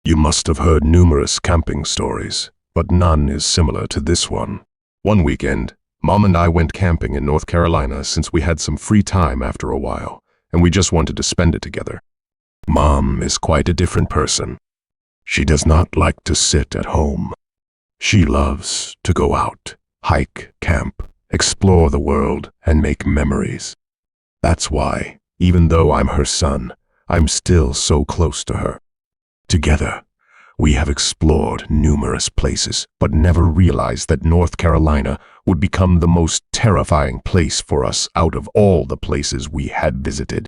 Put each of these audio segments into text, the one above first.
You must have heard numerous camping stories, but none is similar to this one. One weekend, Mom and I went camping in North Carolina since we had some free time after a while, and we just wanted to spend it together. Mom is quite a different person. She does not like to sit at home. She loves to go out, hike, camp, explore the world, and make memories. That's why, even though I'm her son, I'm still so close to her. Together, we have explored numerous places, but never realized that North Carolina would become the most terrifying place for us out of all the places we had visited.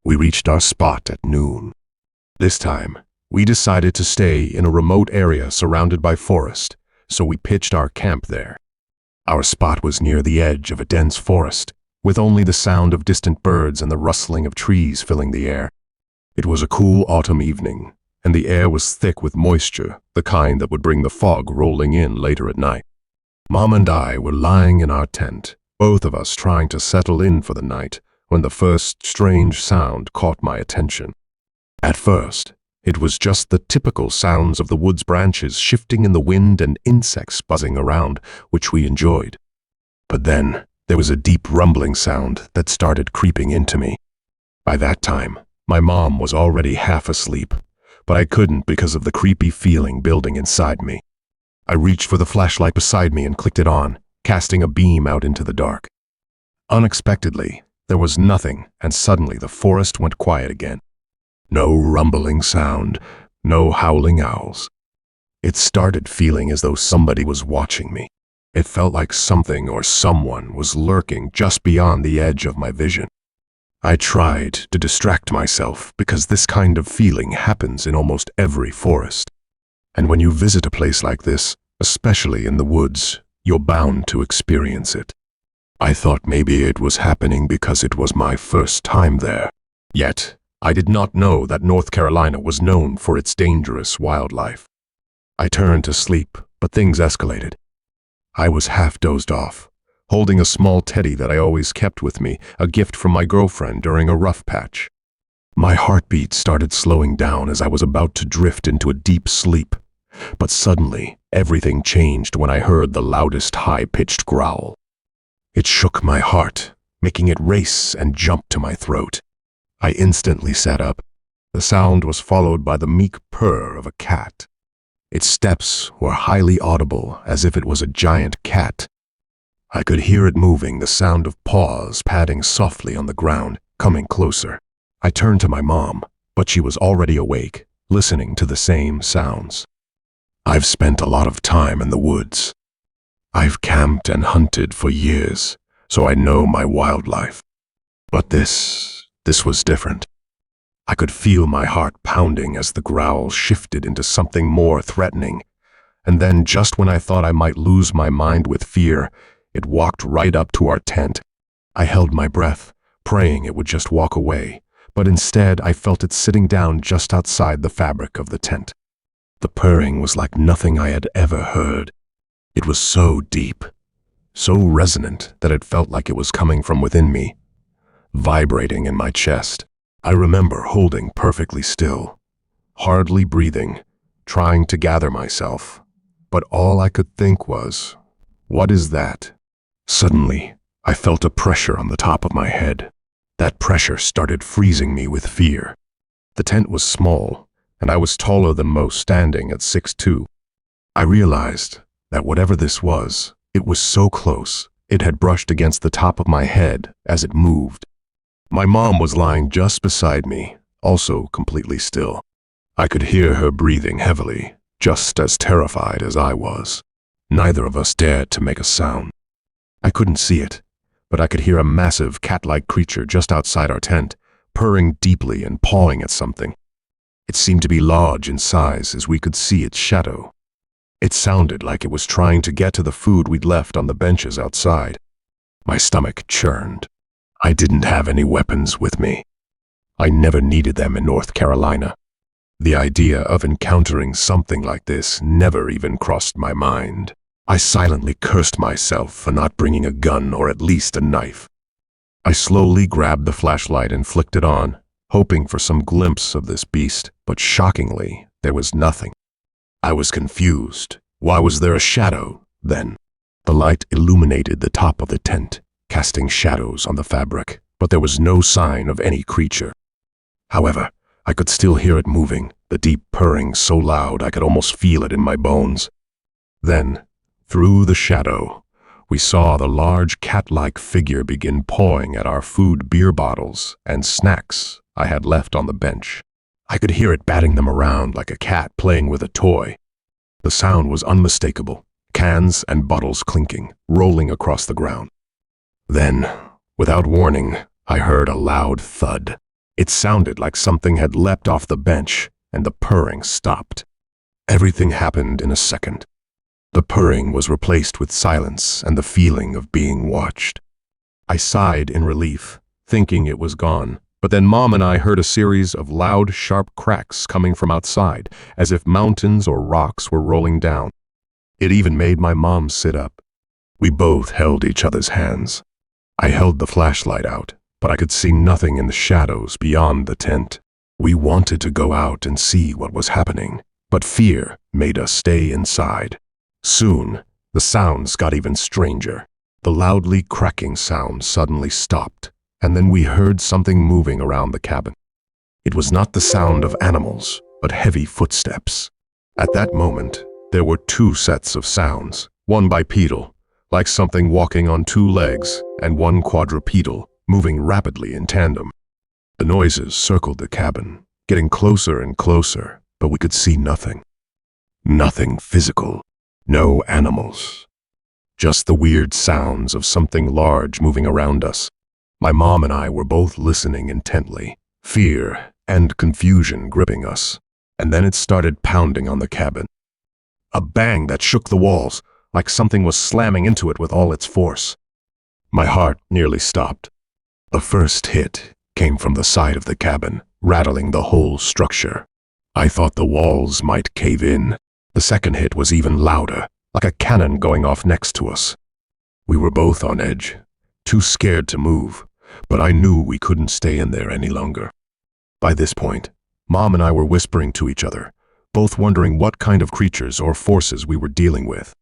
We reached our spot at noon. This time, we decided to stay in a remote area surrounded by forest, so we pitched our camp there. Our spot was near the edge of a dense forest, with only the sound of distant birds and the rustling of trees filling the air. It was a cool autumn evening, and the air was thick with moisture, the kind that would bring the fog rolling in later at night. Mom and I were lying in our tent, both of us trying to settle in for the night, when the first strange sound caught my attention. At first, it was just the typical sounds of the wood's branches shifting in the wind and insects buzzing around, which we enjoyed. But then, there was a deep rumbling sound that started creeping into me. By that time, my mom was already half asleep, but I couldn't because of the creepy feeling building inside me. I reached for the flashlight beside me and clicked it on, casting a beam out into the dark. Unexpectedly, there was nothing, and suddenly the forest went quiet again. No rumbling sound, no howling owls. It started feeling as though somebody was watching me. It felt like something or someone was lurking just beyond the edge of my vision. I tried to distract myself because this kind of feeling happens in almost every forest. And when you visit a place like this, especially in the woods, you're bound to experience it. I thought maybe it was happening because it was my first time there. Yet, I did not know that North Carolina was known for its dangerous wildlife. I turned to sleep, but things escalated. I was half dozed off, holding a small teddy that I always kept with me, a gift from my girlfriend during a rough patch. My heartbeat started slowing down as I was about to drift into a deep sleep, but suddenly everything changed when I heard the loudest high-pitched growl. It shook my heart, making it race and jump to my throat. I instantly sat up. The sound was followed by the meek purr of a cat. Its steps were highly audible, as if it was a giant cat. I could hear it moving, the sound of paws padding softly on the ground, coming closer. I turned to my mom, but she was already awake, listening to the same sounds. I've spent a lot of time in the woods. I've camped and hunted for years, so I know my wildlife. But this was different. I could feel my heart pounding as the growl shifted into something more threatening. And then, just when I thought I might lose my mind with fear, it walked right up to our tent. I held my breath, praying it would just walk away, but instead I felt it sitting down just outside the fabric of the tent. The purring was like nothing I had ever heard. It was so deep, so resonant that it felt like it was coming from within me, vibrating in my chest. I remember holding perfectly still, hardly breathing, trying to gather myself, but all I could think was, "What is that?" Suddenly, I felt a pressure on the top of my head. That pressure started freezing me with fear. The tent was small, and I was taller than most, standing at 6'2". I realized that whatever this was, it was so close, it had brushed against the top of my head as it moved. My mom was lying just beside me, also completely still. I could hear her breathing heavily, just as terrified as I was. Neither of us dared to make a sound. I couldn't see it, but I could hear a massive cat-like creature just outside our tent, purring deeply and pawing at something. It seemed to be large in size as we could see its shadow. It sounded like it was trying to get to the food we'd left on the benches outside. My stomach churned. I didn't have any weapons with me. I never needed them in North Carolina. The idea of encountering something like this never even crossed my mind. I silently cursed myself for not bringing a gun or at least a knife. I slowly grabbed the flashlight and flicked it on, hoping for some glimpse of this beast, but shockingly, There was nothing. I was confused. Why was there a shadow, then? The light illuminated the top of the tent, casting shadows on the fabric, but there was no sign of any creature. However, I could still hear it moving, the deep purring so loud I could almost feel it in my bones. Then, through the shadow, we saw the large cat-like figure begin pawing at our food, beer bottles, and snacks I had left on the bench. I could hear it batting them around like a cat playing with a toy. The sound was unmistakable, cans and bottles clinking, rolling across the ground. Then, without warning, I heard a loud thud. It sounded like something had leapt off the bench, and the purring stopped. Everything happened in a second. The purring was replaced with silence and the feeling of being watched. I sighed in relief, thinking it was gone, but then Mom and I heard a series of loud, sharp cracks coming from outside, as if mountains or rocks were rolling down. It even made my mom sit up. We both held each other's hands. I held the flashlight out, but I could see nothing in the shadows beyond the tent. We wanted to go out and see what was happening, but fear made us stay inside. Soon, the sounds got even stranger. The loudly cracking sound suddenly stopped, and then we heard something moving around the cabin. It was not the sound of animals, but heavy footsteps. At that moment, there were two sets of sounds, one bipedal, like something walking on two legs, and one quadrupedal, moving rapidly in tandem. The noises circled the cabin, getting closer and closer, but we could see nothing. Nothing physical, no animals. Just the weird sounds of something large moving around us. My mom and I were both listening intently, fear and confusion gripping us, and then it started pounding on the cabin. A bang that shook the walls, like something was slamming into it with all its force. My heart nearly stopped. The first hit came from the side of the cabin, rattling the whole structure. I thought the walls might cave in. The second hit was even louder, like a cannon going off next to us. We were both on edge, too scared to move, but I knew we couldn't stay in there any longer. By this point, Mom and I were whispering to each other, both wondering what kind of creatures or forces we were dealing with.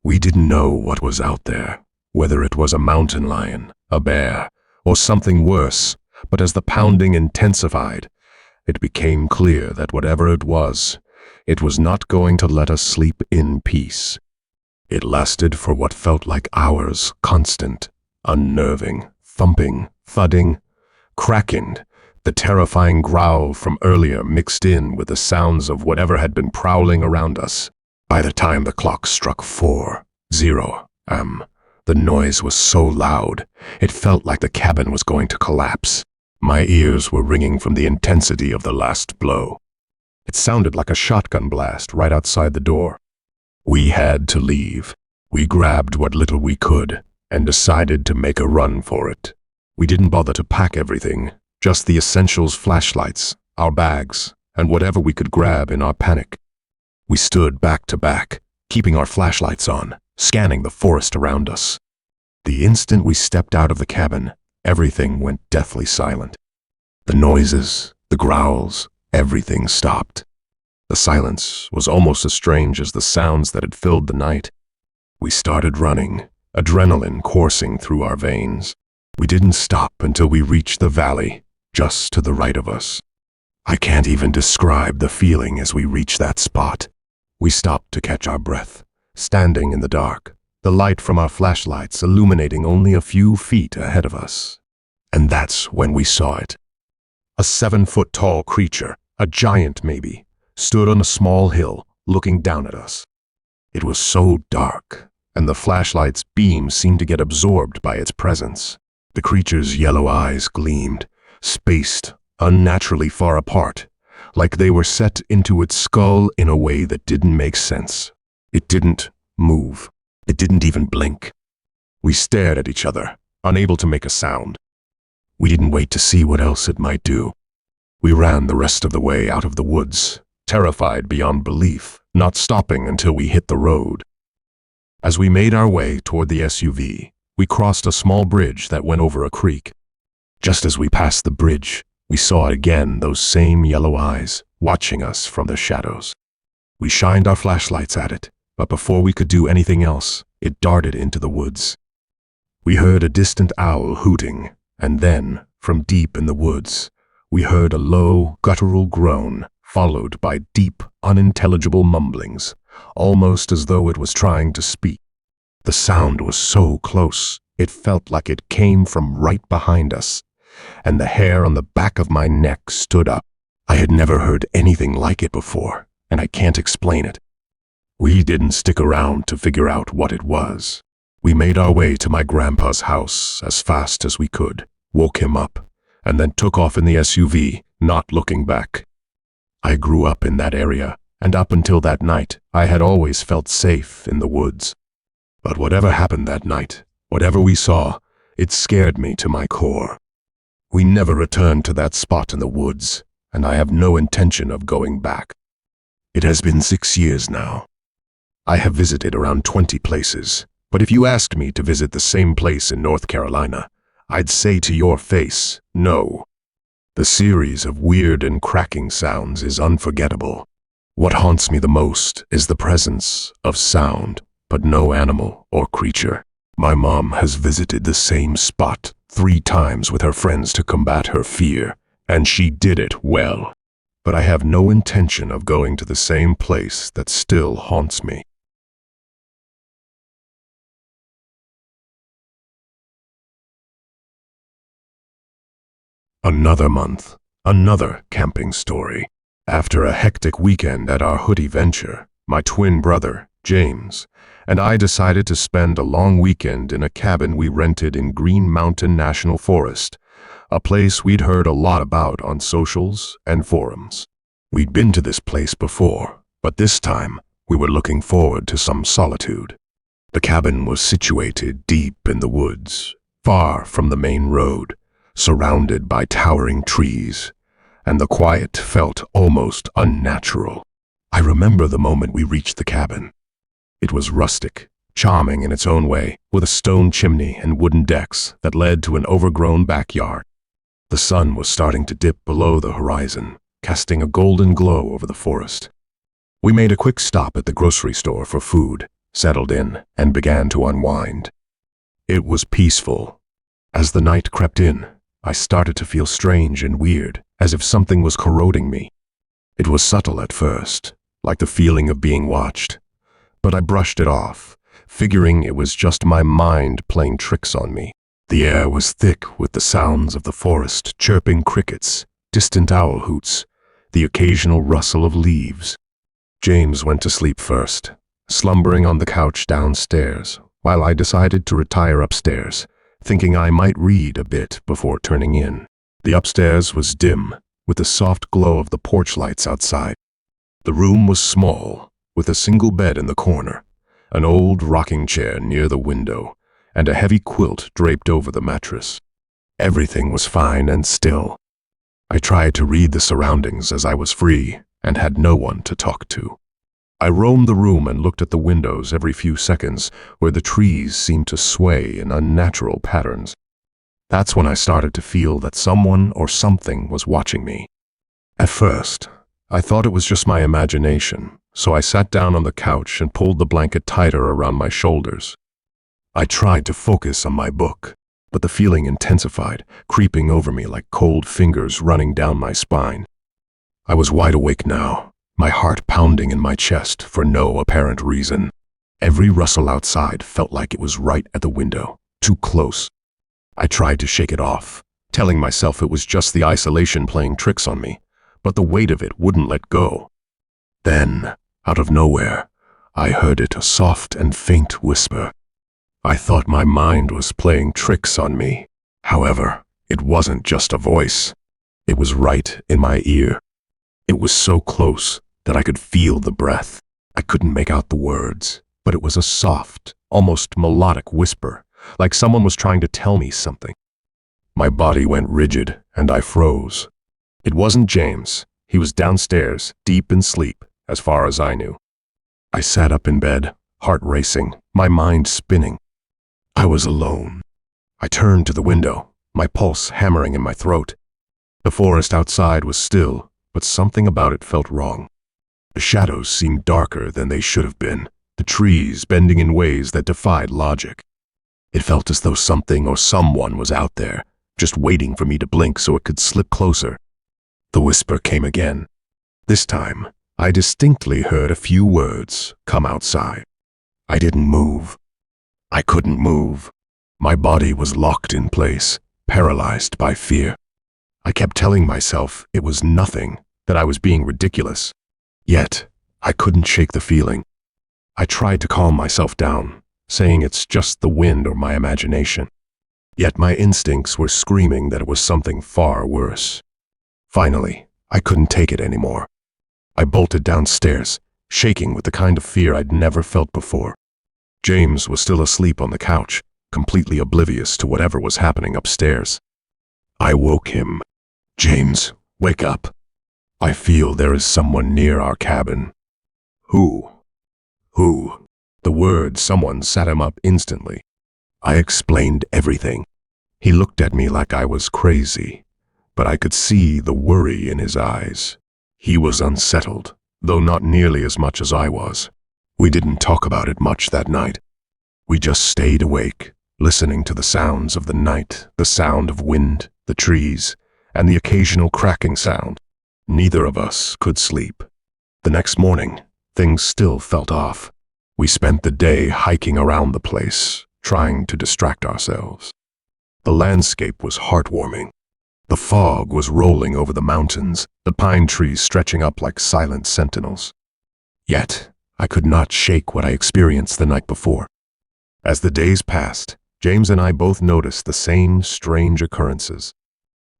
We didn't know what was out there, whether it was a mountain lion, a bear, or something worse, but as the pounding intensified, it became clear that whatever it was not going to let us sleep in peace. It lasted for what felt like hours, constant, unnerving, thumping, thudding, cracking, the terrifying growl from earlier mixed in with the sounds of whatever had been prowling around us. By the time the clock struck 4:0 am, the noise was so loud, it felt like the cabin was going to collapse. My ears were ringing from the intensity of the last blow. It sounded like a shotgun blast right outside the door. We had to leave. We grabbed what little we could and decided to make a run for it. We didn't bother to pack everything, just the essentials: flashlights, our bags, and whatever we could grab in our panic. We stood back to back, keeping our flashlights on, scanning the forest around us. The instant we stepped out of the cabin, everything went deathly silent. The noises, the growls, everything stopped. The silence was almost as strange as the sounds that had filled the night. We started running, adrenaline coursing through our veins. We didn't stop until we reached the valley, just to the right of us. I can't even describe the feeling as we reached that spot. We stopped to catch our breath, standing in the dark, the light from our flashlights illuminating only a few feet ahead of us. And that's when we saw it. A 7-foot-tall creature, a giant maybe, stood on a small hill, looking down at us. It was so dark, and the flashlight's beam seemed to get absorbed by its presence. The creature's yellow eyes gleamed, spaced unnaturally far apart, like they were set into its skull in a way that didn't make sense. It didn't move. It didn't even blink. We stared at each other, unable to make a sound. We didn't wait to see what else it might do. We ran the rest of the way out of the woods, terrified beyond belief, not stopping until we hit the road. As we made our way toward the SUV, we crossed a small bridge that went over a creek. Just as we passed the bridge, We saw again those same yellow eyes watching us from the shadows. We shined our flashlights at it, but before we could do anything else, it darted into the woods. We heard a distant owl hooting, and then, from deep in the woods, we heard a low, guttural groan, followed by deep, unintelligible mumblings, almost as though it was trying to speak. The sound was so close, it felt like it came from right behind us, and the hair on the back of my neck stood up. I had never heard anything like it before, and I can't explain it. We didn't stick around to figure out what it was. We made our way to my grandpa's house as fast as we could, woke him up, and then took off in the SUV, not looking back. I grew up in that area, and up until that night, I had always felt safe in the woods. But whatever happened that night, whatever we saw, it scared me to my core. We never returned to that spot in the woods, and I have no intention of going back. It has been 6 years now. I have visited around 20 places, but if you asked me to visit the same place in North Carolina, I'd say to your face, no. The series of weird and cracking sounds is unforgettable. What haunts me the most is the presence of sound, but no animal or creature. My mom has visited the same spot 3 times with her friends to combat her fear, and she did it well. But I have no intention of going to the same place that still haunts me. Another month, another camping story. After a hectic weekend at our hoodie venture, my twin brother, James, and I decided to spend a long weekend in a cabin we rented in Green Mountain National Forest, a place we'd heard a lot about on socials and forums. We'd been to this place before, but this time we were looking forward to some solitude. The cabin was situated deep in the woods, far from the main road, surrounded by towering trees, and the quiet felt almost unnatural. I remember the moment we reached the cabin. It was rustic, charming in its own way, with a stone chimney and wooden decks that led to an overgrown backyard. The sun was starting to dip below the horizon, casting a golden glow over the forest. We made a quick stop at the grocery store for food, settled in, and began to unwind. It was peaceful. As the night crept in, I started to feel strange and weird, as if something was corroding me. It was subtle at first, like the feeling of being watched, but I brushed it off, figuring it was just my mind playing tricks on me. The air was thick with the sounds of the forest, chirping crickets, distant owl hoots, the occasional rustle of leaves. James went to sleep first, slumbering on the couch downstairs, while I decided to retire upstairs, thinking I might read a bit before turning in. The upstairs was dim, with the soft glow of the porch lights outside. The room was small, with a single bed in the corner, an old rocking chair near the window, and a heavy quilt draped over the mattress. Everything was fine and still. I tried to read the surroundings as I was free and had no one to talk to. I roamed the room and looked at the windows every few seconds, where the trees seemed to sway in unnatural patterns. That's when I started to feel that someone or something was watching me. At first, I thought it was just my imagination, so I sat down on the couch and pulled the blanket tighter around my shoulders. I tried to focus on my book, but the feeling intensified, creeping over me like cold fingers running down my spine. I was wide awake now, my heart pounding in my chest for no apparent reason. Every rustle outside felt like it was right at the window, too close. I tried to shake it off, telling myself it was just the isolation playing tricks on me, but the weight of it wouldn't let go. Then, out of nowhere, I heard it, a soft and faint whisper. I thought my mind was playing tricks on me. However, it wasn't just a voice. It was right in my ear. It was so close that I could feel the breath. I couldn't make out the words, but it was a soft, almost melodic whisper, like someone was trying to tell me something. My body went rigid, and I froze. It wasn't James. He was downstairs, deep in sleep, as far as I knew. I sat up in bed, heart racing, my mind spinning. I was alone. I turned to the window, my pulse hammering in my throat. The forest outside was still, but something about it felt wrong. The shadows seemed darker than they should have been, the trees bending in ways that defied logic. It felt as though something or someone was out there, just waiting for me to blink so it could slip closer. The whisper came again. This time, I distinctly heard a few words, "Come outside." I didn't move. I couldn't move. My body was locked in place, paralyzed by fear. I kept telling myself it was nothing, that I was being ridiculous. Yet, I couldn't shake the feeling. I tried to calm myself down, saying it's just the wind or my imagination. Yet my instincts were screaming that it was something far worse. Finally, I couldn't take it anymore. I bolted downstairs, shaking with the kind of fear I'd never felt before. James was still asleep on the couch, completely oblivious to whatever was happening upstairs. I woke him. "James, wake up. I feel there is someone near our cabin." "Who?" "Who?" The word "someone" sat him up instantly. I explained everything. He looked at me like I was crazy, but I could see the worry in his eyes. He was unsettled, though not nearly as much as I was. We didn't talk about it much that night. We just stayed awake, listening to the sounds of the night, the sound of wind, the trees, and the occasional cracking sound. Neither of us could sleep. The next morning, things still felt off. We spent the day hiking around the place, trying to distract ourselves. The landscape was heartwarming. The fog was rolling over the mountains, the pine trees stretching up like silent sentinels. Yet, I could not shake what I experienced the night before. As the days passed, James and I both noticed the same strange occurrences.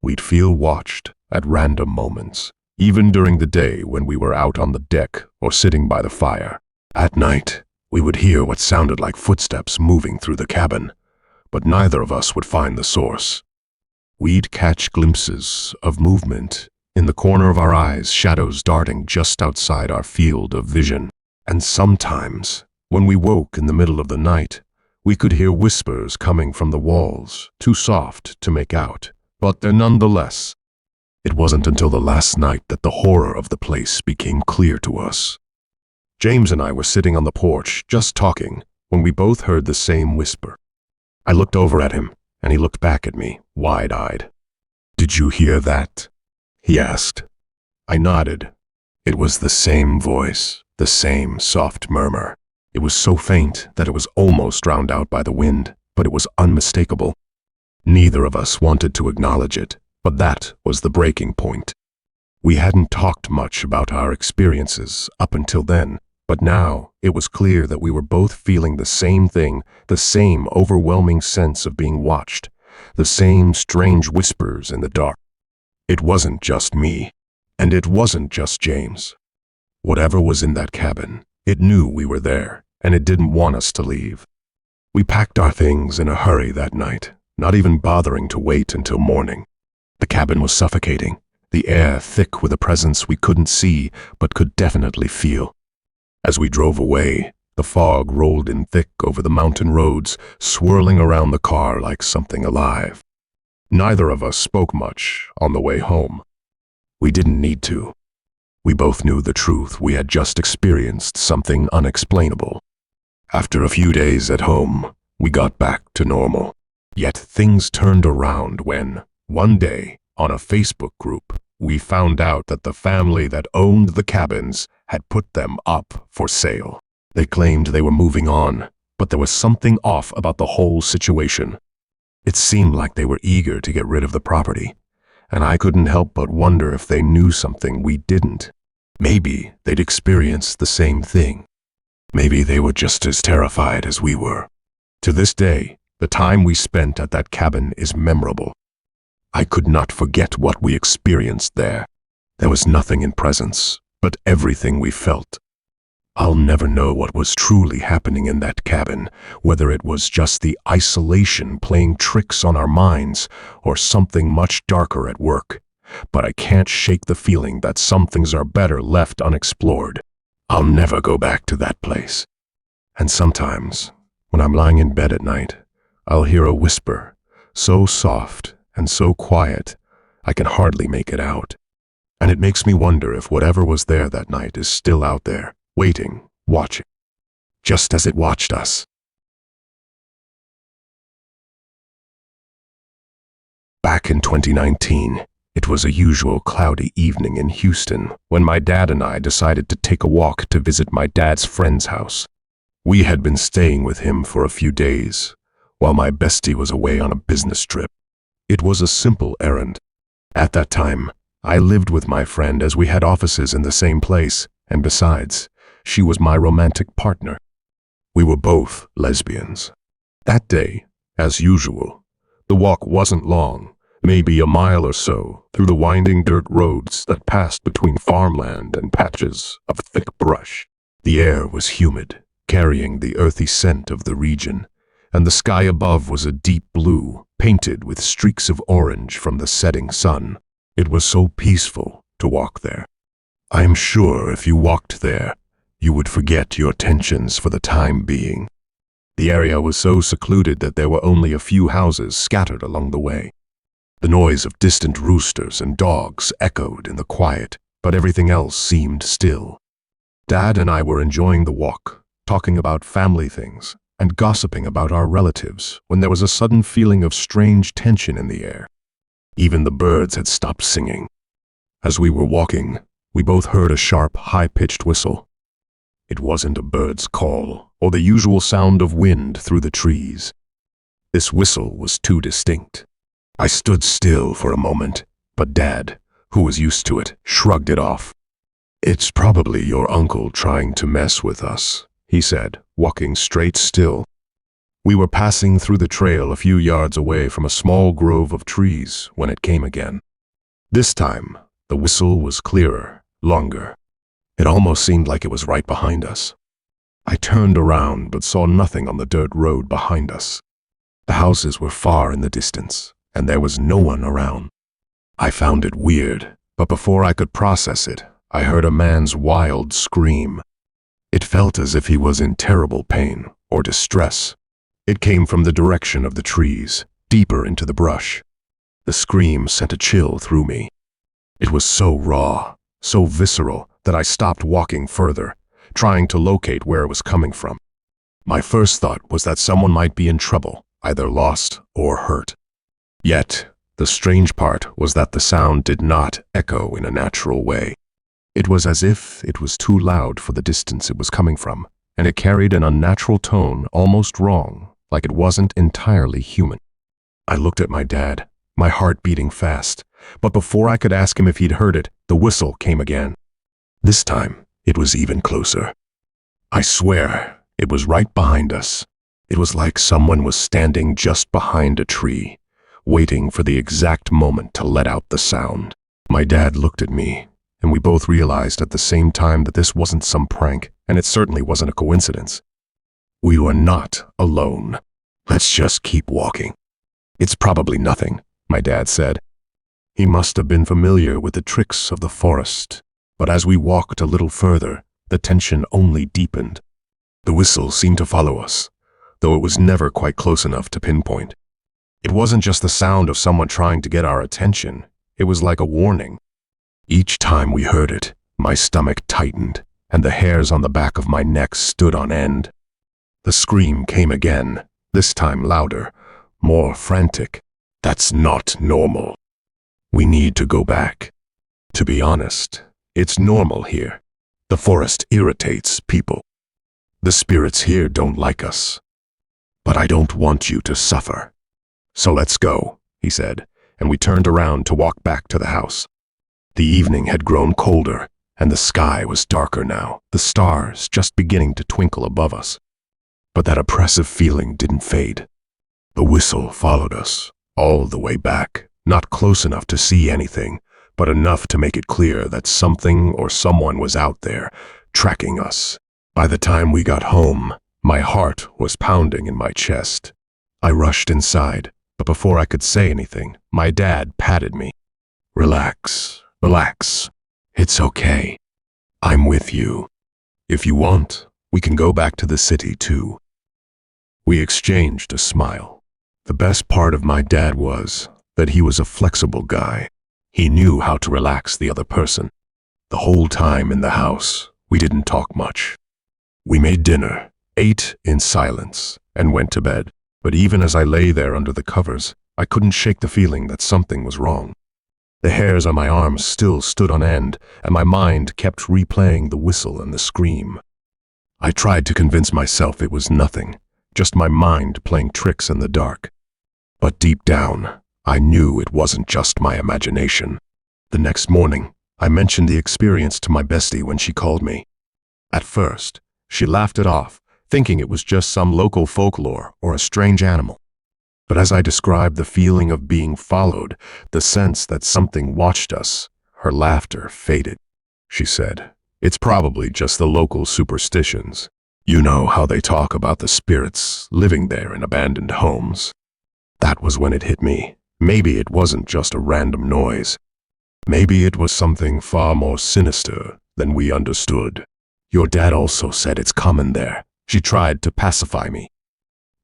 We'd feel watched at random moments, even during the day when we were out on the deck or sitting by the fire. At night, we would hear what sounded like footsteps moving through the cabin, but neither of us would find the source. We'd catch glimpses of movement, in the corner of our eyes, shadows darting just outside our field of vision. And sometimes, when we woke in the middle of the night, we could hear whispers coming from the walls, too soft to make out, but they're nonetheless. It wasn't until the last night that the horror of the place became clear to us. James and I were sitting on the porch, just talking, when we both heard the same whisper. I looked over at him, and he looked back at me, wide-eyed. "Did you hear that?" he asked. I nodded. It was the same voice, the same soft murmur. It was so faint that it was almost drowned out by the wind, but it was unmistakable. Neither of us wanted to acknowledge it, but that was the breaking point. We hadn't talked much about our experiences up until then, but now it was clear that we were both feeling the same thing, the same overwhelming sense of being watched, the same strange whispers in the dark. It wasn't just me, and it wasn't just James. Whatever was in that cabin, it knew we were there, and it didn't want us to leave. We packed our things in a hurry that night, not even bothering to wait until morning. The cabin was suffocating, the air thick with a presence we couldn't see but could definitely feel. As we drove away, the fog rolled in thick over the mountain roads, swirling around the car like something alive. Neither of us spoke much on the way home. We didn't need to. We both knew the truth. We had just experienced something unexplainable. After a few days at home, we got back to normal. Yet things turned around when, one day, on a Facebook group, we found out that the family that owned the cabins had put them up for sale. They claimed they were moving on, but there was something off about the whole situation. It seemed like they were eager to get rid of the property, and I couldn't help but wonder if they knew something we didn't. Maybe they'd experienced the same thing. Maybe they were just as terrified as we were. To this day, the time we spent at that cabin is memorable. I could not forget what we experienced there. There was nothing in presence, but everything we felt. I'll never know what was truly happening in that cabin, whether it was just the isolation playing tricks on our minds or something much darker at work. But I can't shake the feeling that some things are better left unexplored. I'll never go back to that place. And sometimes, when I'm lying in bed at night, I'll hear a whisper, so soft and so quiet, I can hardly make it out. And it makes me wonder if whatever was there that night is still out there, waiting, watching, just as it watched us. Back in 2019, it was a usual cloudy evening in Houston when my dad and I decided to take a walk to visit my dad's friend's house. We had been staying with him for a few days, while my bestie was away on a business trip. It was a simple errand. At that time, I lived with my friend as we had offices in the same place, and besides, she was my romantic partner. We were both lesbians. That day, as usual, the walk wasn't long, maybe a mile or so, through the winding dirt roads that passed between farmland and patches of thick brush. The air was humid, carrying the earthy scent of the region, and the sky above was a deep blue, painted with streaks of orange from the setting sun. It was so peaceful to walk there. I am sure if you walked there, you would forget your tensions for the time being. The area was so secluded that there were only a few houses scattered along the way. The noise of distant roosters and dogs echoed in the quiet, but everything else seemed still. Dad and I were enjoying the walk, talking about family things and gossiping about our relatives when there was a sudden feeling of strange tension in the air. Even the birds had stopped singing. As we were walking, we both heard a sharp, high-pitched whistle. It wasn't a bird's call or the usual sound of wind through the trees. This whistle was too distinct. I stood still for a moment, but Dad, who was used to it, shrugged it off. "It's probably your uncle trying to mess with us," he said, walking straight still. We were passing through the trail a few yards away from a small grove of trees when it came again. This time, the whistle was clearer, longer. It almost seemed like it was right behind us. I turned around but saw nothing on the dirt road behind us. The houses were far in the distance, and there was no one around. I found it weird, but before I could process it, I heard a man's wild scream. It felt as if he was in terrible pain or distress. It came from the direction of the trees, deeper into the brush. The scream sent a chill through me. It was so raw, so visceral, that I stopped walking further, trying to locate where it was coming from. My first thought was that someone might be in trouble, either lost or hurt. Yet, the strange part was that the sound did not echo in a natural way. It was as if it was too loud for the distance it was coming from, and it carried an unnatural tone, almost wrong, like it wasn't entirely human. I looked at my dad, my heart beating fast, but before I could ask him if he'd heard it, the whistle came again. This time, it was even closer. I swear, it was right behind us. It was like someone was standing just behind a tree, waiting for the exact moment to let out the sound. My dad looked at me, and we both realized at the same time that this wasn't some prank, and it certainly wasn't a coincidence. We were not alone. "Let's just keep walking." "It's probably nothing," my dad said. He must have been familiar with the tricks of the forest, but as we walked a little further, the tension only deepened. The whistle seemed to follow us, though it was never quite close enough to pinpoint. It wasn't just the sound of someone trying to get our attention. It was like a warning. Each time we heard it, my stomach tightened, and the hairs on the back of my neck stood on end. The scream came again, this time louder, more frantic. "That's not normal. We need to go back. To be honest, it's normal here. The forest irritates people. The spirits here don't like us. But I don't want you to suffer. So let's go," he said, and we turned around to walk back to the house. The evening had grown colder, and the sky was darker now, the stars just beginning to twinkle above us. But that oppressive feeling didn't fade. The whistle followed us, all the way back, not close enough to see anything, but enough to make it clear that something or someone was out there, tracking us. By the time we got home, my heart was pounding in my chest. I rushed inside, but before I could say anything, my dad patted me. "Relax, relax. It's okay. I'm with you. If you want, we can go back to the city too." We exchanged a smile. The best part of my dad was that he was a flexible guy. He knew how to relax the other person. The whole time in the house, we didn't talk much. We made dinner, ate in silence, and went to bed. But even as I lay there under the covers, I couldn't shake the feeling that something was wrong. The hairs on my arms still stood on end, and my mind kept replaying the whistle and the scream. I tried to convince myself it was nothing, just my mind playing tricks in the dark. But deep down, I knew it wasn't just my imagination. The next morning, I mentioned the experience to my bestie when she called me. At first, she laughed it off, thinking it was just some local folklore or a strange animal. But as I described the feeling of being followed, the sense that something watched us, her laughter faded. She said, "It's probably just the local superstitions. You know how they talk about the spirits living there in abandoned homes." That was when it hit me. Maybe it wasn't just a random noise. Maybe it was something far more sinister than we understood. "Your dad also said it's common there." She tried to pacify me.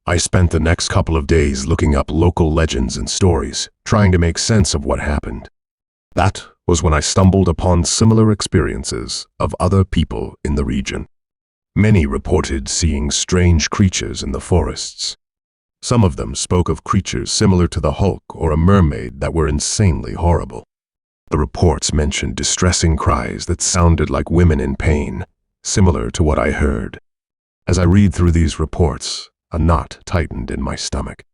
I spent the next couple of days looking up local legends and stories, trying to make sense of what happened. That was when I stumbled upon similar experiences of other people in the region. Many reported seeing strange creatures in the forests. Some of them spoke of creatures similar to the Hulk or a mermaid that were insanely horrible. The reports mentioned distressing cries that sounded like women in pain, similar to what I heard. As I read through these reports, a knot tightened in my stomach.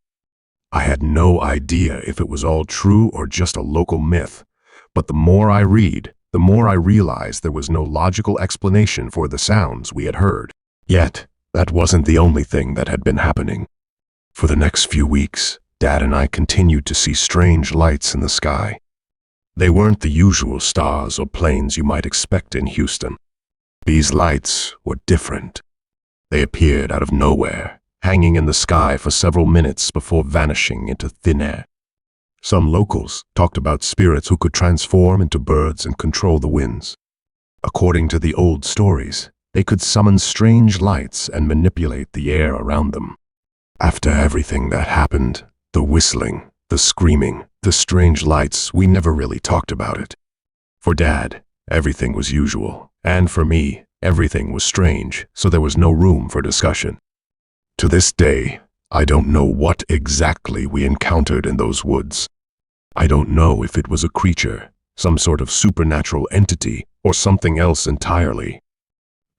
I had no idea if it was all true or just a local myth, but the more I read, the more I realized there was no logical explanation for the sounds we had heard. Yet, that wasn't the only thing that had been happening. For the next few weeks, Dad and I continued to see strange lights in the sky. They weren't the usual stars or planes you might expect in Houston. These lights were different. They appeared out of nowhere, hanging in the sky for several minutes before vanishing into thin air. Some locals talked about spirits who could transform into birds and control the winds. According to the old stories, they could summon strange lights and manipulate the air around them. After everything that happened, the whistling, the screaming, the strange lights, we never really talked about it. For Dad, everything was usual, and for me, everything was strange, so there was no room for discussion. To this day, I don't know what exactly we encountered in those woods. I don't know if it was a creature, some sort of supernatural entity, or something else entirely.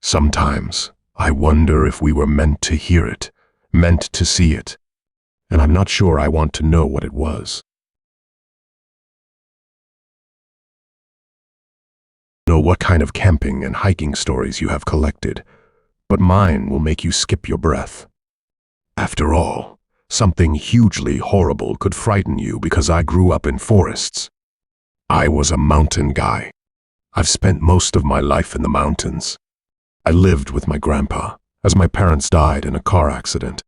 Sometimes, I wonder if we were meant to hear it, meant to see it, and I'm not sure I want to know what it was. Know what kind of camping and hiking stories you have collected, but mine will make you skip your breath. After all, something hugely horrible could frighten you because I grew up in forests. I was a mountain guy. I've spent most of my life in the mountains. I lived with my grandpa, as my parents died in a car accident.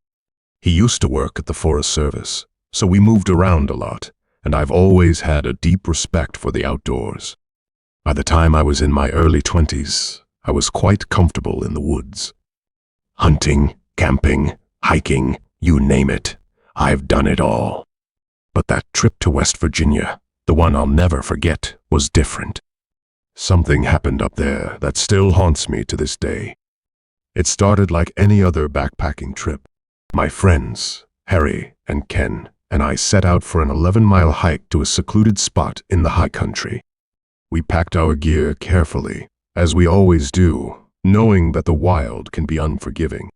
He used to work at the Forest Service, so we moved around a lot, and I've always had a deep respect for the outdoors. By the time I was in my early 20s, I was quite comfortable in the woods. Hunting, camping, hiking, you name it, I've done it all. But that trip to West Virginia, the one I'll never forget, was different. Something happened up there that still haunts me to this day. It started like any other backpacking trip. My friends, Harry and Ken, and I set out for an 11-mile hike to a secluded spot in the high country. We packed our gear carefully, as we always do, knowing that the wild can be unforgiving.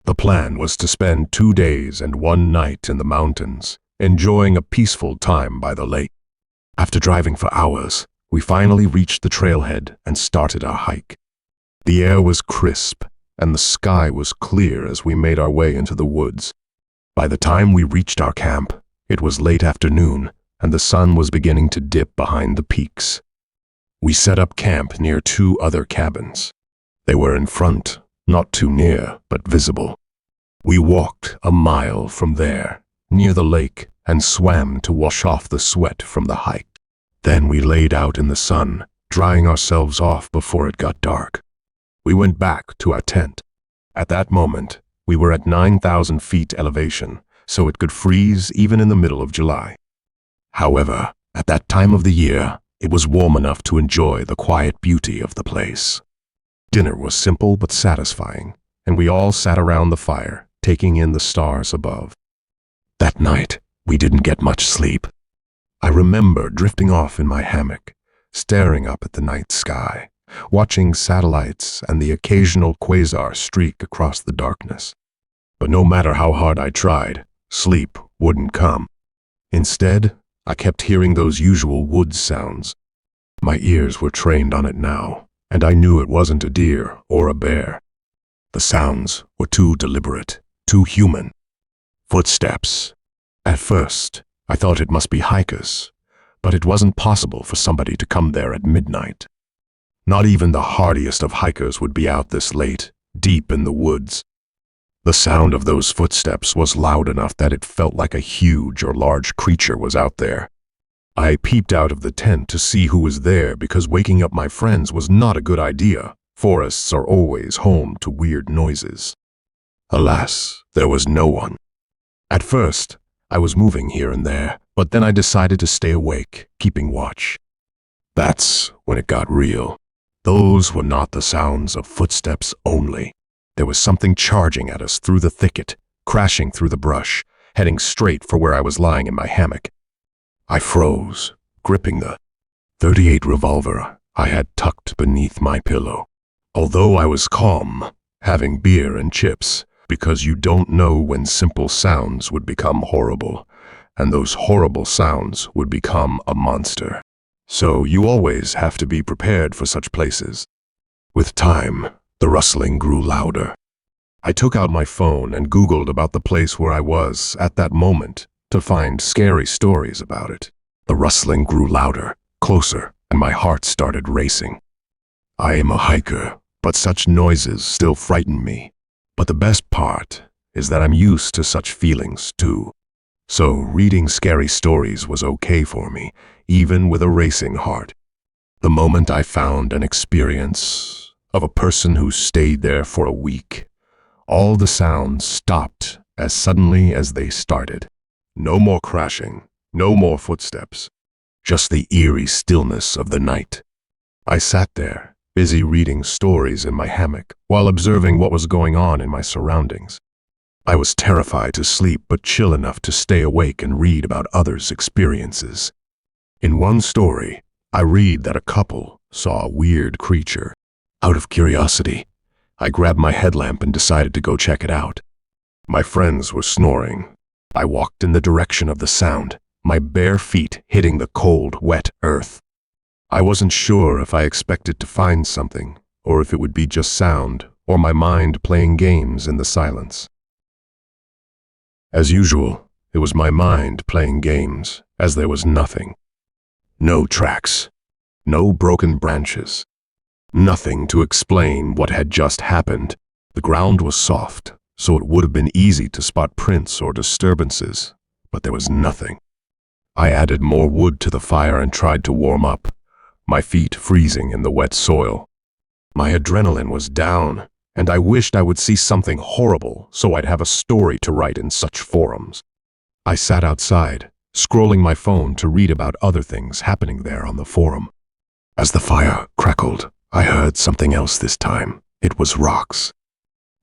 The plan was to spend 2 days and 1 night in the mountains, enjoying a peaceful time by the lake. After driving for hours, we finally reached the trailhead and started our hike. The air was crisp, and the sky was clear as we made our way into the woods. By the time we reached our camp, it was late afternoon, and the sun was beginning to dip behind the peaks. We set up camp near 2 other cabins. They were in front, not too near, but visible. We walked a mile from there, near the lake, and swam to wash off the sweat from the hike. Then we laid out in the sun, drying ourselves off before it got dark. We went back to our tent. At that moment, we were at 9,000 feet elevation, so it could freeze even in the middle of July. However, At that time of the year, it was warm enough to enjoy the quiet beauty of the place. Dinner was simple but satisfying, and we all sat around the fire, taking in the stars above. That night, we didn't get much sleep. I remember drifting off in my hammock, staring up at the night sky, watching satellites and the occasional quasar streak across the darkness. But no matter how hard I tried, sleep wouldn't come. Instead, I kept hearing those usual woods sounds. My ears were trained on it now, and I knew it wasn't a deer or a bear. The sounds were too deliberate, too human. Footsteps. At first, I thought it must be hikers, but it wasn't possible for somebody to come there at midnight. Not even the hardiest of hikers would be out this late, deep in the woods. The sound of those footsteps was loud enough that it felt like a huge or large creature was out there. I peeped out of the tent to see who was there because waking up my friends was not a good idea. Forests are always home to weird noises. Alas, there was no one. At first, I was moving here and there, but then I decided to stay awake, keeping watch. That's when it got real. Those were not the sounds of footsteps only. There was something charging at us through the thicket, crashing through the brush, heading straight for where I was lying in my hammock. I froze, gripping the .38 revolver I had tucked beneath my pillow. Although I was calm, having beer and chips, because you don't know when simple sounds would become horrible, and those horrible sounds would become a monster. So you always have to be prepared for such places. With time, the rustling grew louder. I took out my phone and Googled about the place where I was at that moment to find scary stories about it. The rustling grew louder, closer, and my heart started racing. I am a hiker, but such noises still frighten me. But the best part is that I'm used to such feelings too. So reading scary stories was okay for me, even with a racing heart. The moment I found an experience of a person who stayed there for a week, all the sounds stopped as suddenly as they started. No more crashing, no more footsteps, just the eerie stillness of the night. I sat there, busy reading stories in my hammock while observing what was going on in my surroundings. I was terrified to sleep but chill enough to stay awake and read about others' experiences. In one story, I read that a couple saw a weird creature. Out of curiosity, I grabbed my headlamp and decided to go check it out. My friends were snoring. I walked in the direction of the sound, my bare feet hitting the cold, wet earth. I wasn't sure if I expected to find something, or if it would be just sound, or my mind playing games in the silence. As usual, it was my mind playing games, as there was nothing. No tracks, no broken branches, nothing to explain what had just happened. The ground was soft, so it would have been easy to spot prints or disturbances, but there was nothing. I added more wood to the fire and tried to warm up, my feet freezing in the wet soil. My adrenaline was down, and I wished I would see something horrible so I'd have a story to write in such forums. I sat outside, scrolling my phone to read about other things happening there on the forum. As the fire crackled, I heard something else this time. It was rocks.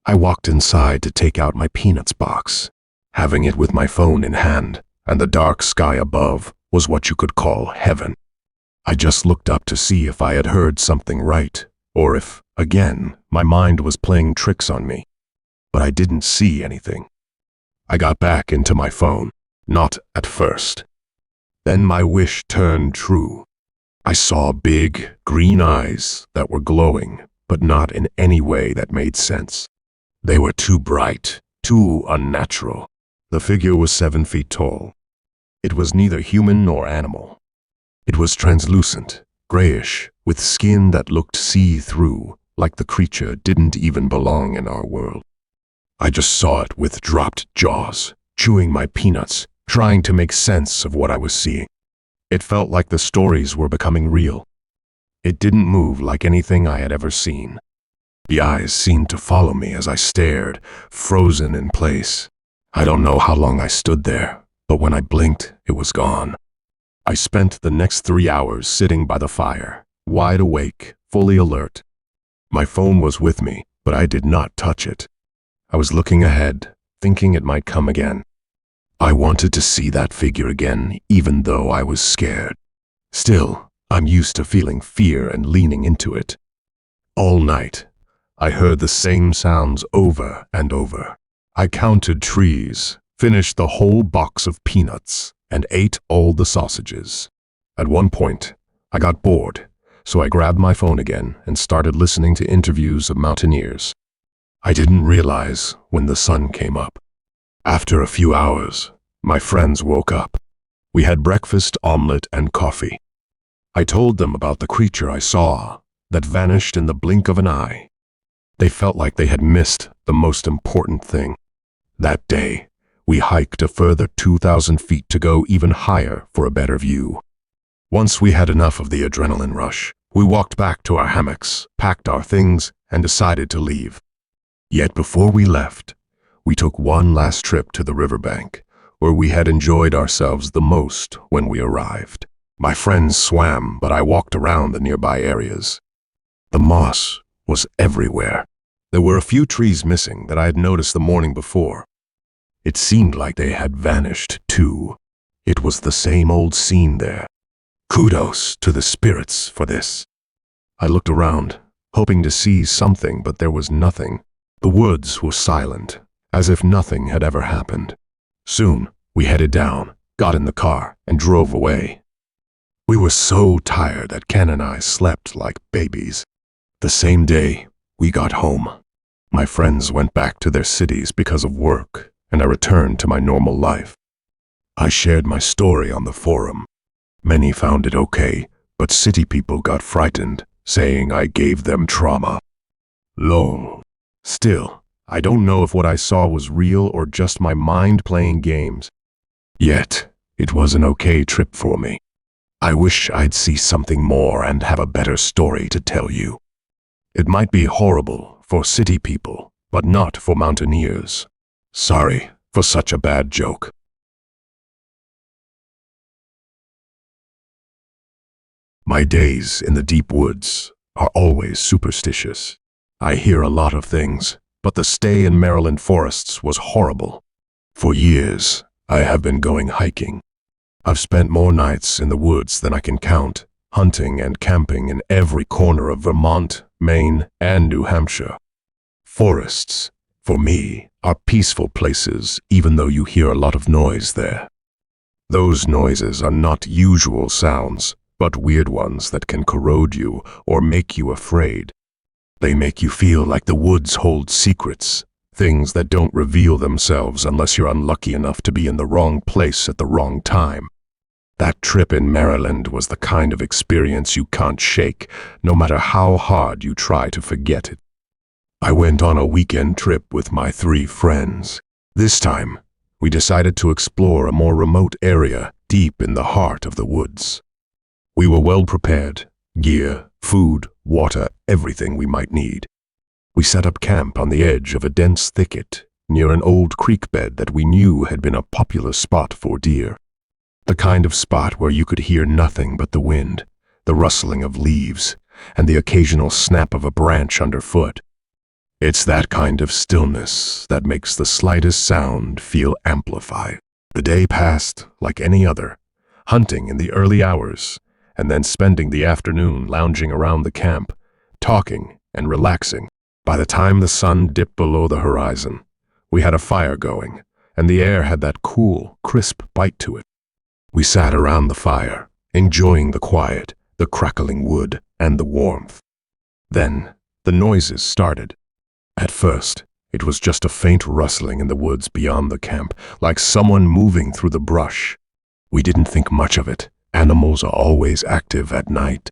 I walked inside to take out my peanuts box, having it with my phone in hand, and the dark sky above was what you could call heaven. I just looked up to see if I had heard something right, or if, again, my mind was playing tricks on me. But I didn't see anything. I got back into my phone, not at first. Then my wish turned true. I saw big, green eyes that were glowing, but not in any way that made sense. They were too bright, too unnatural. The figure was 7 feet tall. It was neither human nor animal. It was translucent, grayish, with skin that looked see-through, like the creature didn't even belong in our world. I just saw it with dropped jaws, chewing my peanuts, trying to make sense of what I was seeing. It felt like the stories were becoming real. It didn't move like anything I had ever seen. The eyes seemed to follow me as I stared, frozen in place. I don't know how long I stood there, but when I blinked, it was gone. I spent the next 3 hours sitting by the fire, wide awake, fully alert. My phone was with me, but I did not touch it. I was looking ahead, thinking it might come again. I wanted to see that figure again, even though I was scared. Still, I'm used to feeling fear and leaning into it. All night, I heard the same sounds over and over. I counted trees, finished the whole box of peanuts, and ate all the sausages. At one point, I got bored, so I grabbed my phone again and started listening to interviews of mountaineers. I didn't realize when the sun came up. After a few hours, my friends woke up. We had breakfast, omelet, and coffee. I told them about the creature I saw that vanished in the blink of an eye. They felt like they had missed the most important thing. That day, we hiked a further 2,000 feet to go even higher for a better view. Once we had enough of the adrenaline rush, we walked back to our hammocks, packed our things, and decided to leave. Yet before we left, we took one last trip to the riverbank, where we had enjoyed ourselves the most when we arrived. My friends swam, but I walked around the nearby areas. The moss was everywhere. There were a few trees missing that I had noticed the morning before. It seemed like they had vanished too. It was the same old scene there. Kudos to the spirits for this. I looked around, hoping to see something, but there was nothing. The woods were silent, as if nothing had ever happened. Soon, we headed down, got in the car, and drove away. We were so tired that Ken and I slept like babies. The same day, we got home. My friends went back to their cities because of work, and I returned to my normal life. I shared my story on the forum. Many found it okay, but city people got frightened, saying I gave them trauma. Lol. Still, I don't know if what I saw was real or just my mind playing games. Yet, it was an okay trip for me. I wish I'd see something more and have a better story to tell you. It might be horrible for city people, but not for mountaineers. Sorry for such a bad joke. My days in the deep woods are always superstitious. I hear a lot of things, but the stay in Maryland forests was horrible. For years, I have been going hiking. I've spent more nights in the woods than I can count, hunting and camping in every corner of Vermont, Maine, and New Hampshire. Forests, for me, are peaceful places, even though you hear a lot of noise there. Those noises are not usual sounds, but weird ones that can corrode you or make you afraid. They make you feel like the woods hold secrets, things that don't reveal themselves unless you're unlucky enough to be in the wrong place at the wrong time. That trip in Maryland was the kind of experience you can't shake, no matter how hard you try to forget it. I went on a weekend trip with my 3 friends. This time, we decided to explore a more remote area deep in the heart of the woods. We were well prepared: gear, food, water, everything we might need. We set up camp on the edge of a dense thicket near an old creek bed that we knew had been a popular spot for deer. The kind of spot where you could hear nothing but the wind, the rustling of leaves, and the occasional snap of a branch underfoot. It's that kind of stillness that makes the slightest sound feel amplified. The day passed like any other, hunting in the early hours, and then spending the afternoon lounging around the camp, talking and relaxing. By the time the sun dipped below the horizon, we had a fire going, and the air had that cool, crisp bite to it. We sat around the fire, enjoying the quiet, the crackling wood, and the warmth. Then, the noises started. At first, it was just a faint rustling in the woods beyond the camp, like someone moving through the brush. We didn't think much of it. Animals are always active at night.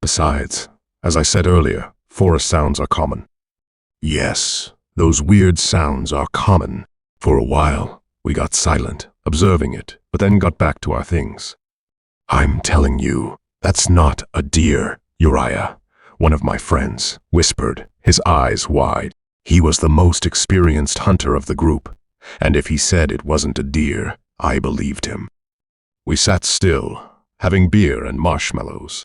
Besides, as I said earlier, forest sounds are common. Yes, those weird sounds are common. For a while, we got silent, observing it, but then got back to our things. I'm telling you, that's not a deer, Uriah, one of my friends whispered, his eyes wide. He was the most experienced hunter of the group, and if he said it wasn't a deer, I believed him. We sat still, having beer and marshmallows.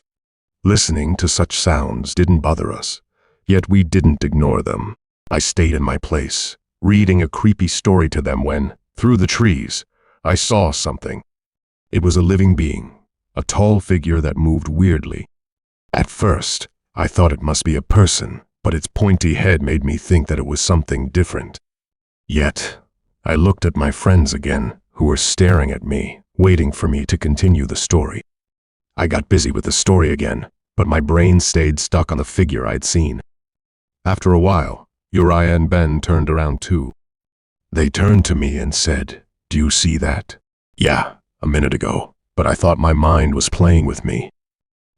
Listening to such sounds didn't bother us, yet we didn't ignore them. I stayed in my place, reading a creepy story to them when, through the trees, I saw something. It was a living being, a tall figure that moved weirdly. At first, I thought it must be a person, but its pointy head made me think that it was something different. Yet, I looked at my friends again, who were staring at me, waiting for me to continue the story. I got busy with the story again, but my brain stayed stuck on the figure I'd seen. After a while, Uriah and Ben turned around too. They turned to me and said, "Do you see that?" "Yeah, a minute ago, but I thought my mind was playing with me."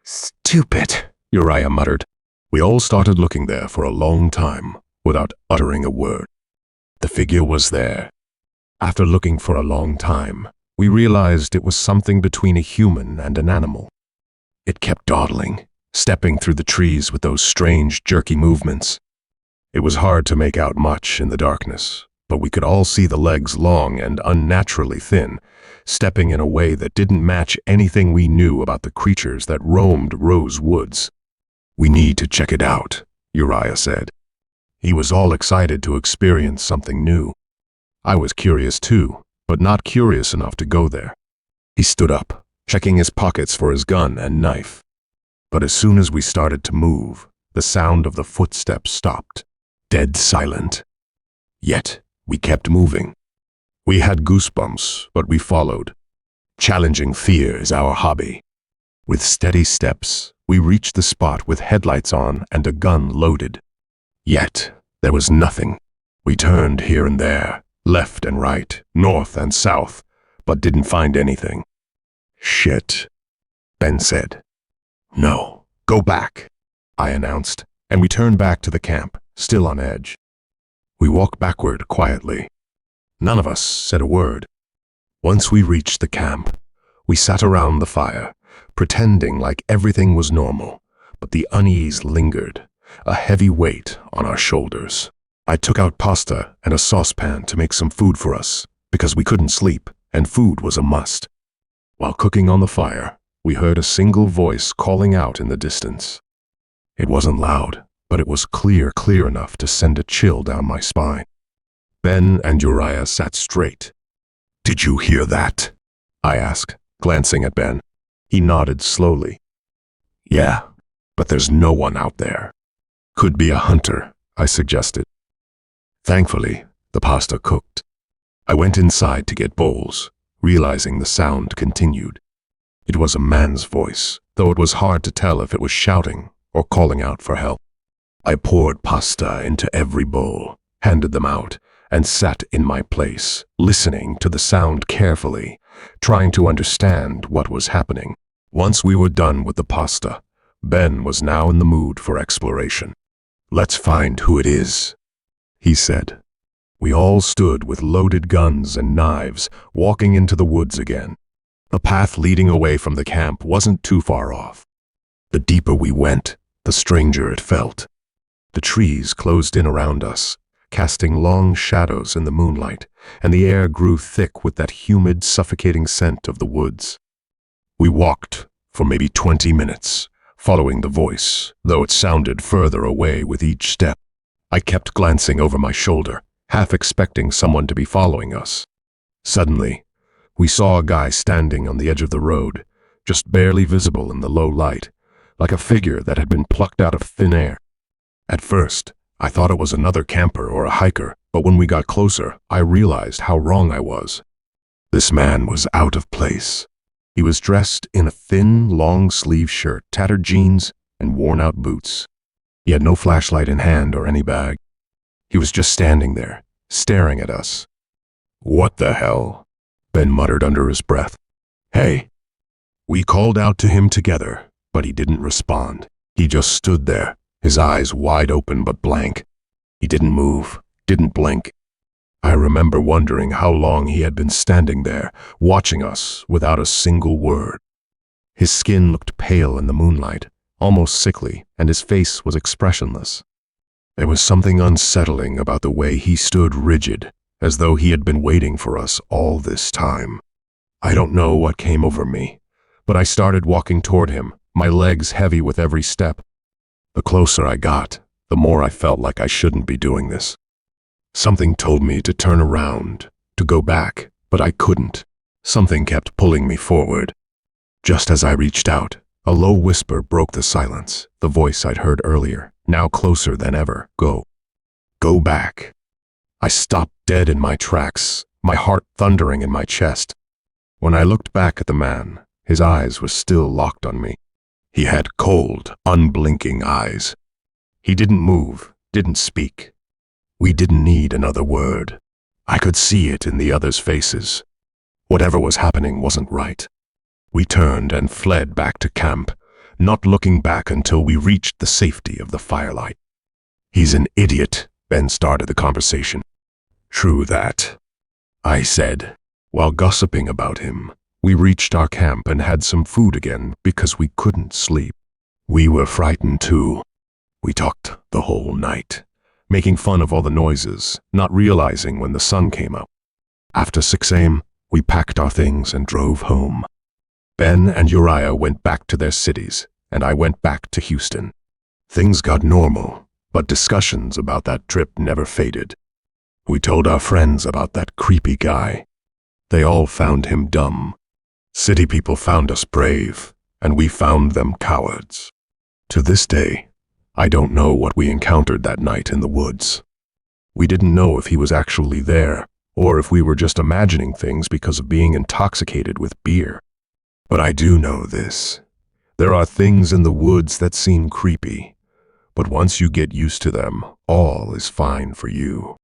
"Stupid," Uriah muttered. We all started looking there for a long time, without uttering a word. The figure was there. After looking for a long time, we realized it was something between a human and an animal. It kept dawdling, stepping through the trees with those strange, jerky movements. It was hard to make out much in the darkness, but we could all see the legs long and unnaturally thin, stepping in a way that didn't match anything we knew about the creatures that roamed Rose Woods. "We need to check it out," Uriah said. He was all excited to experience something new. I was curious too, but not curious enough to go there. He stood up, checking his pockets for his gun and knife. But as soon as we started to move, the sound of the footsteps stopped, dead silent. Yet, we kept moving. We had goosebumps, but we followed. Challenging fear is our hobby. With steady steps, we reached the spot with headlights on and a gun loaded. Yet, there was nothing. We turned here and there, left and right, north and south, but didn't find anything. "Shit," Ben said. "No, go back," I announced, and we turned back to the camp, still on edge. We walked backward quietly. None of us said a word. Once we reached the camp, we sat around the fire, pretending like everything was normal, but the unease lingered, a heavy weight on our shoulders. I took out pasta and a saucepan to make some food for us, because we couldn't sleep, and food was a must. While cooking on the fire, we heard a single voice calling out in the distance. It wasn't loud, but it was clear enough to send a chill down my spine. Ben and Uriah sat straight. "Did you hear that?" I asked, glancing at Ben. He nodded slowly. "Yeah, but there's no one out there." "Could be a hunter," I suggested. Thankfully, the pasta cooked. I went inside to get bowls, realizing the sound continued. It was a man's voice, though it was hard to tell if it was shouting or calling out for help. I poured pasta into every bowl, handed them out, and sat in my place, listening to the sound carefully, trying to understand what was happening. Once we were done with the pasta, Ben was now in the mood for exploration. "Let's find who it is," he said. We all stood with loaded guns and knives, walking into the woods again. The path leading away from the camp wasn't too far off. The deeper we went, the stranger it felt. The trees closed in around us, casting long shadows in the moonlight, and the air grew thick with that humid, suffocating scent of the woods. We walked for maybe 20 minutes, following the voice, though it sounded further away with each step. I kept glancing over my shoulder, half expecting someone to be following us. Suddenly, we saw a guy standing on the edge of the road, just barely visible in the low light, like a figure that had been plucked out of thin air. At first, I thought it was another camper or a hiker, but when we got closer, I realized how wrong I was. This man was out of place. He was dressed in a thin, long-sleeve shirt, tattered jeans, and worn-out boots. He had no flashlight in hand or any bag. He was just standing there, staring at us. "What the hell?" Ben muttered under his breath. "Hey." We called out to him together, but he didn't respond. He just stood there, his eyes wide open but blank. He didn't move, didn't blink. I remember wondering how long he had been standing there, watching us without a single word. His skin looked pale in the moonlight, almost sickly, and his face was expressionless. There was something unsettling about the way he stood rigid, as though he had been waiting for us all this time. I don't know what came over me, but I started walking toward him, my legs heavy with every step. The closer I got, the more I felt like I shouldn't be doing this. Something told me to turn around, to go back, but I couldn't. Something kept pulling me forward. Just as I reached out, a low whisper broke the silence, the voice I'd heard earlier, now closer than ever. Go. Go back. I stopped dead in my tracks, my heart thundering in my chest. When I looked back at the man, his eyes were still locked on me. He had cold, unblinking eyes. He didn't move, didn't speak. We didn't need another word. I could see it in the others' faces. Whatever was happening wasn't right. We turned and fled back to camp, not looking back until we reached the safety of the firelight. "He's an idiot," Ben started the conversation. "True that," I said. While gossiping about him, we reached our camp and had some food again because we couldn't sleep. We were frightened too. We talked the whole night, making fun of all the noises, not realizing when the sun came up. After 6 a.m., we packed our things and drove home. Ben and Uriah went back to their cities, and I went back to Houston. Things got normal, but discussions about that trip never faded. We told our friends about that creepy guy. They all found him dumb. City people found us brave, and we found them cowards. To this day, I don't know what we encountered that night in the woods. We didn't know if he was actually there, or if we were just imagining things because of being intoxicated with beer. But I do know this. There are things in the woods that seem creepy, but once you get used to them, all is fine for you.